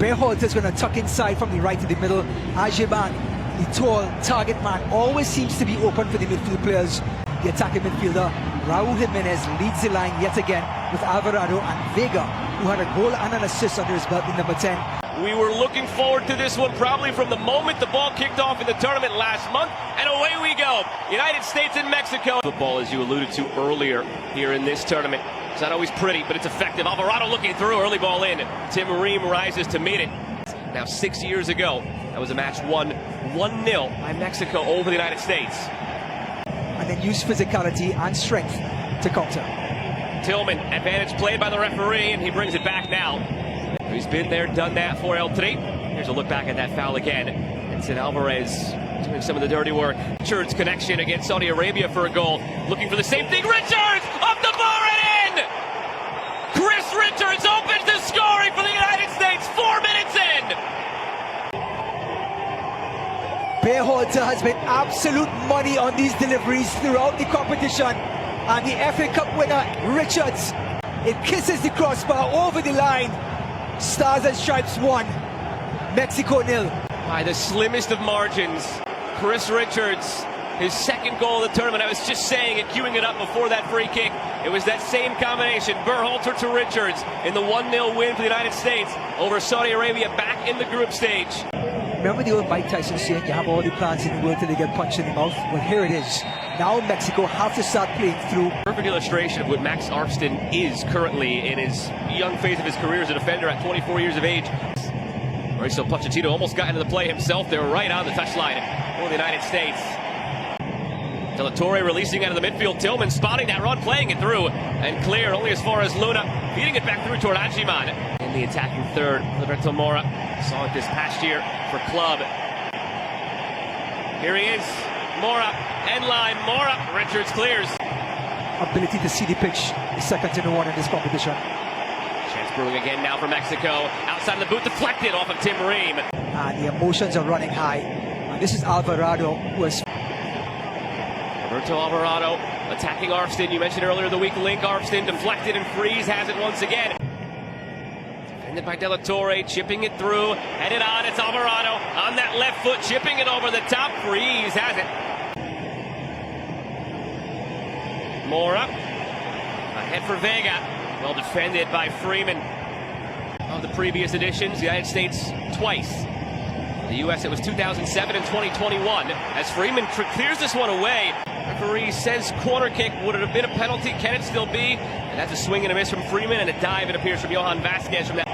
Berhalter's going to tuck inside from the right to the middle. Ajiman, the tall target man, always seems to be open for the midfield players. The attacking midfielder, Raul Jimenez, leads the line yet again with Alvarado and Vega, who had a goal and an assist under his belt in number 10. We were looking forward to this one probably from the moment the ball kicked off in the tournament last month, and away we go. United States and Mexico. Football, as you alluded to earlier here in this tournament, it's not always pretty, but it's effective. Alvarado looking through, early ball in. Tim Ream rises to meet it. Now 6 years ago, that was a match won 1-0 by Mexico over the United States. And then use physicality and strength to counter. Tillman, advantage played by the referee, and he brings it back now. He's been there, done that for El Tri. Here's a look back at that foul again. Vincent Alvarez doing some of the dirty work. Richards connection against Saudi Arabia for a goal. Looking for the same thing. Richards off the bar and in! Chris Richards opens the scoring for the United States 4 minutes in! Berhalter has been absolute money on these deliveries throughout the competition. And the FA Cup winner, Richards, it kisses the crossbar over the line. Stars and Stripes 1, Mexico 0. By the slimmest of margins, Chris Richards, his second goal of the tournament. I was just saying it, queuing it up before that free kick. It was that same combination, Berhalter to Richards, in the 1-0 win for the United States over Saudi Arabia back in the group stage. Remember the old Mike Tyson saying you have all the plans in the world till they get punched in the mouth? Well, here it is. Now Mexico have to start playing through. Perfect illustration of what Max Arfsten is currently in his young phase of his career as a defender at 24 years of age. Mauricio Pochettino almost got into the play himself. They were right on the touchline for the United States. De La Torre releasing out of the midfield. Tillman spotting that run, playing it through, and clear only as far as Luna, feeding it back through toward Ajiman. In the attacking third, Roberto Mora saw it this past year for club. Here he is, Mora, end line, Mora, Richards clears. Ability to see the pitch is second to no one in this competition. Chance brewing again now for Mexico. Outside the boot, deflected off of Tim Ream. And the emotions are running high. And this is Alvarado, who is... Roberto Alvarado attacking Arfsten. You mentioned earlier the weak link. Arfsten deflected and Freeze has it once again. Defended by De La Torre, chipping it through, headed on. It's Alvarado on that left foot, chipping it over the top. Freeze has it. Mora ahead for Vega. Well defended by Freeman. Of the previous editions, the United States twice. The U.S. it was 2007 and 2021. As Freeman clears this one away. Referee says corner kick. Would it have been a penalty? Can it still be? And that's a swing and a miss from Freeman and a dive, it appears, from Johan Vasquez from that.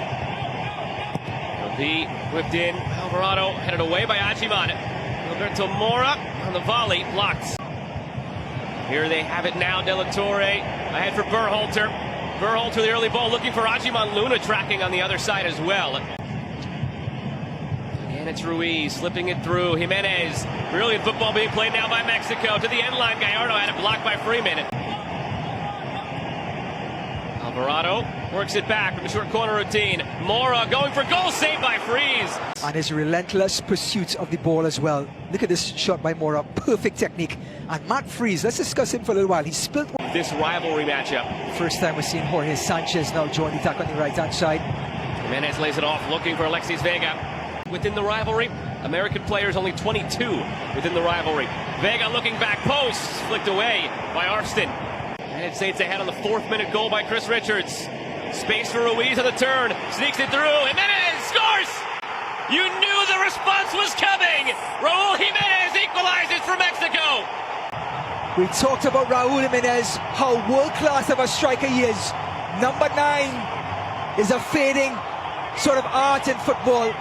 It'll be whipped in. Alvarado headed away by Ajiman. Roberto Mora on the volley, blocked. Here they have it now. De La Torre ahead for Berhalter. Berhalter, the early ball, looking for Ajiman. Luna tracking on the other side as well. And it's Ruiz slipping it through. Jimenez. Brilliant football being played now by Mexico. To the end line. Gallardo had it blocked by Freeman. Alvarado works it back from the short corner routine. Mora going for goal, saved by Freeze. And his relentless pursuit of the ball as well. Look at this shot by Mora. Perfect technique. And Matt Freeze, let's discuss him for a little while. He spilled this rivalry matchup. First time we're seeing Jorge Sanchez now join the attack on the right-hand side. Jimenez lays it off, looking for Alexis Vega. Within the rivalry, American players only 22 within the rivalry. Vega looking back post, flicked away by Arfsten. United States ahead on the 4th minute goal by Chris Richards. Space for Ruiz on the turn, sneaks it through, Jimenez scores! You knew the response was coming! Raul Jimenez equalizes for Mexico! We talked about Raul Jimenez, how world-class of a striker he is. Number 9 is a fading sort of art in football.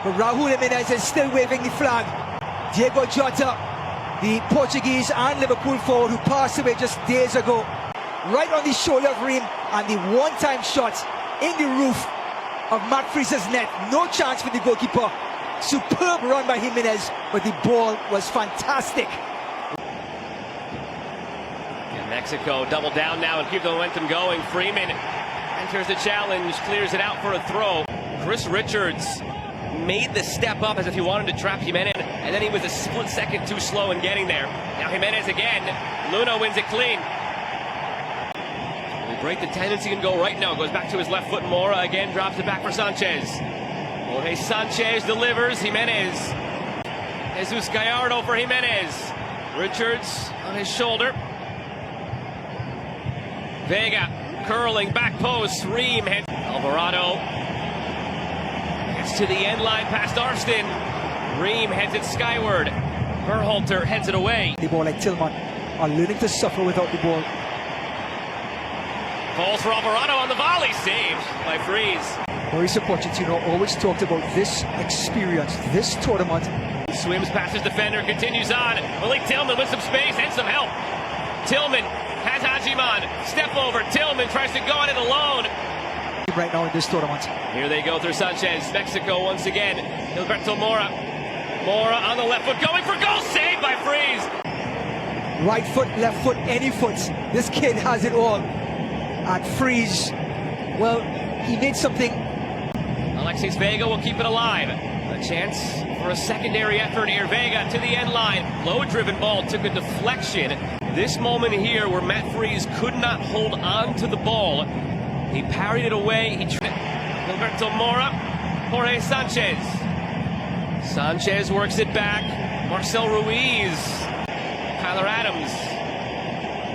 But Raul Jimenez is still waving the flag. Diego Jota, the Portuguese and Liverpool forward who passed away just days ago, right on the shoulder of Ream, and the one-time shot in the roof of Matt Freeze's net. No chance for the goalkeeper. Superb run by Jimenez, but the ball was fantastic. And Mexico double down now and keep the momentum going. Freeman enters the challenge, clears it out for a throw. Chris Richards made the step up as if he wanted to trap Jimenez, and then he was a split second too slow in getting there. Now Jimenez again. Luna wins it clean. Will break the tendency and go right now. Goes back to his left foot. Mora again drops it back for Sanchez. Jorge Sanchez delivers. Jimenez. Jesus Gallardo for Jimenez. Richards on his shoulder. Vega curling back post. Ream hits. Alvarado gets to the end line past Arston. Ream heads it skyward. Berhalter heads it away. The ball like Tillman are learning to suffer without the ball. Falls for Alvarado on the volley. Saved by Freeze. Mauricio Pochettino always talked about this experience, this tournament. Swims past his defender, continues on. Malik Tillman with some space and some help. Tillman has Hajiman. Step over. Tillman tries to go on it alone. Right now in this tournament. Here they go through Sanchez. Mexico once again. Gilberto Mora. Mora on the left foot going for goal. Saved by Freeze. Right foot, left foot, any foot. This kid has it all. And Freeze, well, he made something. Alexis Vega will keep it alive. A chance for a secondary effort here. Vega to the end line. Low-driven ball took a deflection. This moment here where Matt Freeze could not hold on to the ball. He parried it away. Gilberto Mora. Jorge Sanchez. Sanchez works it back. Marcel Ruiz. Tyler Adams.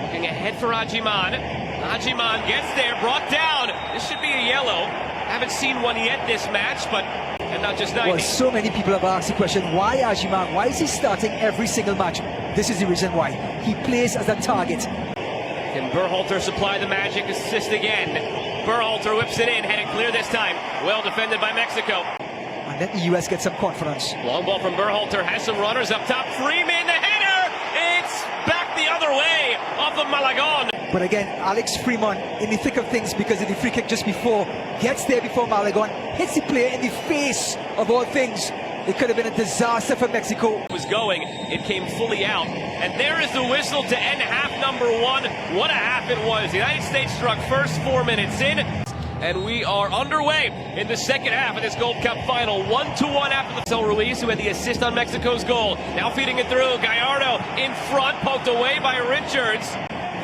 Looking ahead for Hajiman. Hajiman gets there, brought down. This should be a yellow. Haven't seen one yet this match, but and not just 90. Well, so many people have asked the question, why Hajiman? Why is he starting every single match? This is the reason why. He plays as a target. Can Berhalter supply the magic assist again? Berhalter whips it in, headed clear this time. Well defended by Mexico. And let the US get some confidence. Long ball from Berhalter, has some runners up top. Freeman, the header! It's back the other way off of Malagon. But again, Alex Freeman in the thick of things because of the free kick just before. Gets there before Malagon. Hits the player in the face of all things. It could have been a disaster for Mexico. It was going, it came fully out. And there is the whistle to end half number one. What a half it was. The United States struck first 4 minutes in. And we are underway in the second half of this Gold Cup final. 1-1 after the Marcel Ruiz, who had the assist on Mexico's goal. Now feeding it through. Gallardo in front, poked away by Richards.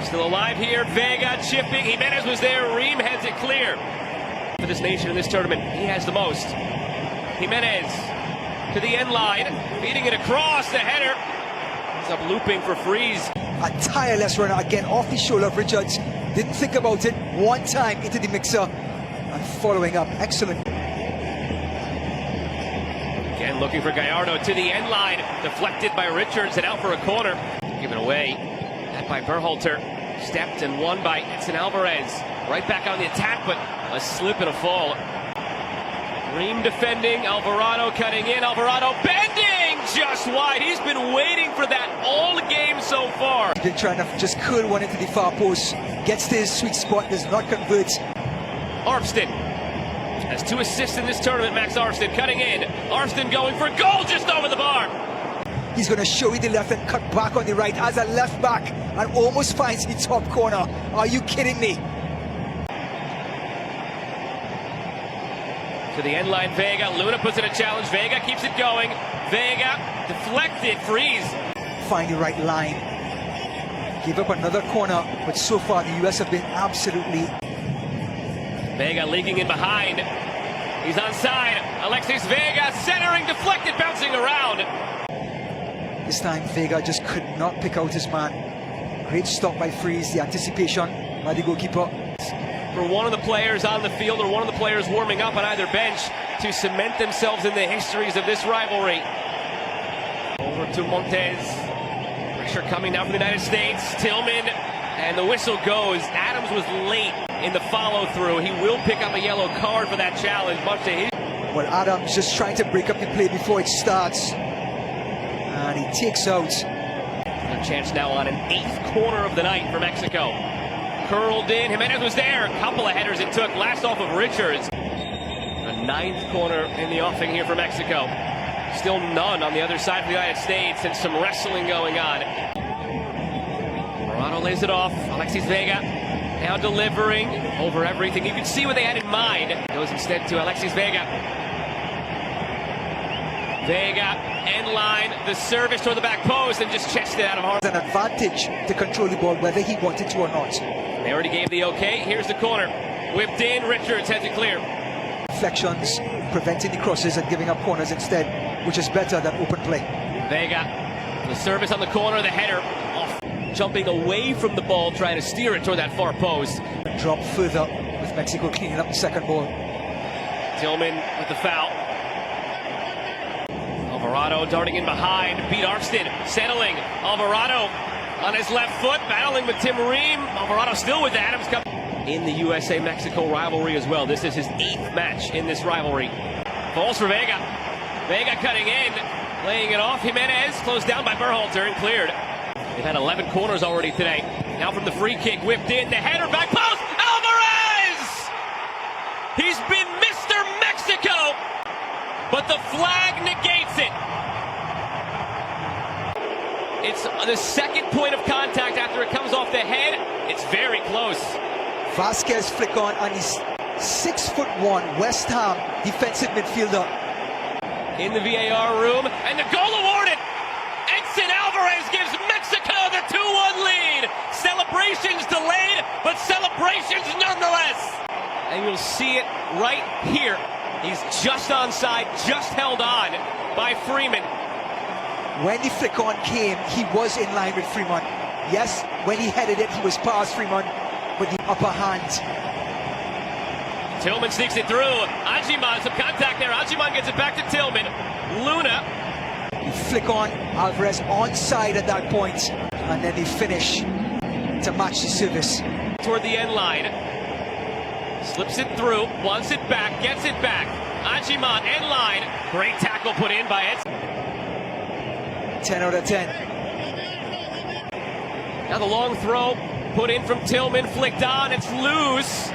Still alive here. Vega chipping. Jimenez was there. Ream heads it clear. For this nation in this tournament, he has the most. Jimenez to the end line, feeding it across. The header ends up looping for Freeze. A tireless runner again off the shoulder of Richards. Didn't think about it. One time into the mixer and following up. Excellent. Again looking for Gallardo to the end line. Deflected by Richards and out for a corner. Given away. That by Berhalter. Stepped and won by Edson Alvarez. Right back on the attack, but a slip and a fall. Ream defending. Alvarado cutting in. Alvarado bending just wide. He's been waiting for that all game so far. He's been trying to just curl one into the far post. Gets to his sweet spot. Does not convert. Arston has 2 assists in this tournament. Max Arston cutting in. Arston going for goal just over the bar. He's going to show you the left and cut back on the right as a left back and almost finds the top corner. Are you kidding me? To the end line, Vega. Luna puts in a challenge. Vega keeps it going. Vega deflected. Freeze. Find the right line. Give up another corner, but so far the US have been absolutely. Vega leaking in behind. He's onside. Alexis Vega centering, deflected, bouncing around. This time Vega just could not pick out his man. Great stop by Freeze. The anticipation by the goalkeeper. For one of the players on the field or one of the players warming up on either bench to cement themselves in the histories of this rivalry. Over to Montes. Pressure coming now from the United States. Tillman, and the whistle goes. Adams was late in the follow-through. He will pick up a yellow card for that challenge, much to his. Well, Adams just trying to break up the play before it starts. And he takes out. A chance now on an 8th corner of the night for Mexico. Curled in. Jimenez was there. A couple of headers it took. Last off of Richards. A 9th corner in the offing here for Mexico. Still none on the other side of the United States, and some wrestling going on. Morano lays it off. Alexis Vega now delivering over everything. You can see what they had in mind. Goes instead to Alexis Vega. Vega, end line, the service toward the back post, and just chested it out of harm. An advantage to control the ball, whether he wanted to or not. They already gave the okay. Here's the corner. Whipped in. Richards heads it clear. Reflections, preventing the crosses and giving up corners instead, which is better than open play. Vega, the service on the corner, the header off, jumping away from the ball, trying to steer it toward that far post. Drop further with Mexico cleaning up the second ball. Tillman with the foul. Alvarado darting in behind, beat Armstead, settling. Alvarado on his left foot, battling with Tim Ream. Alvarado still with Adams Cup. In the USA-Mexico rivalry as well. This is his 8th match in this rivalry. Falls for Vega. Vega cutting in, laying it off. Jimenez closed down by Berhalter and cleared. They've had 11 corners already today. Now from the free kick, whipped in, the header, back post, Alvarez! He's been Mr. Mexico, but the flag negates it. It's the second point of contact after it comes off the head. It's very close. Vasquez flick on his 6'1" West Ham defensive midfielder. In the VAR room, and the goal awarded. Edson Alvarez gives Mexico the 2-1 lead. Celebrations delayed, but celebrations nonetheless. And you'll see it right here. He's just onside, just held on by Freeman. When the flick on came, he was in line with Freeman. Yes, when he headed it, he was past Freeman with the upper hand. Tillman sneaks it through. Ajiman, some contact there. Ajiman gets it back to Tillman. Luna. You flick on, Alvarez onside at that point, and then they finish to match the service. Toward the end line. Slips it through, wants it back, gets it back. Ajiman, end line. Great tackle put in by Edson. 10 out of 10. Now the long throw put in from Tillman, flicked on, it's loose.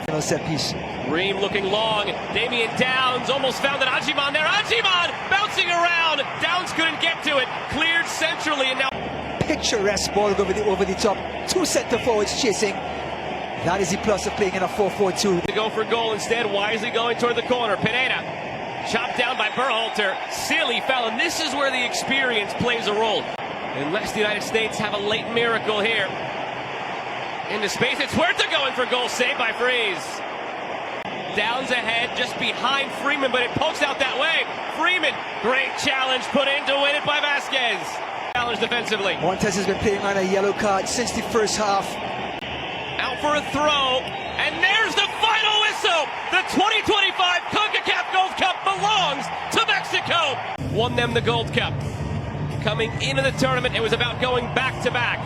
Final set piece. Ream looking long. Damian Downs almost found it. Ajiman there. Ajiman bouncing around. Downs couldn't get to it. Cleared centrally and now Picturesque ball over the top. 2 center forwards chasing. That is the plus of playing in a 4-4-2. To go for goal instead, wisely going toward the corner. Pineda chopped down by Berhalter. Silly foul, and this is where the experience plays a role. Unless the United States have a late miracle here. Into space, it's Huerta going for goal, saved by Freeze. Downs ahead, just behind Freeman, but it pokes out that way. Freeman, great challenge put in to win it by Vasquez. Challenge defensively. Montes has been playing on a yellow card since the first half. Out for a throw, and there's the final whistle. The 2025 CONCACAF Gold Cup belongs to Mexico. Won them the Gold Cup. Coming into the tournament, it was about going back-to-back.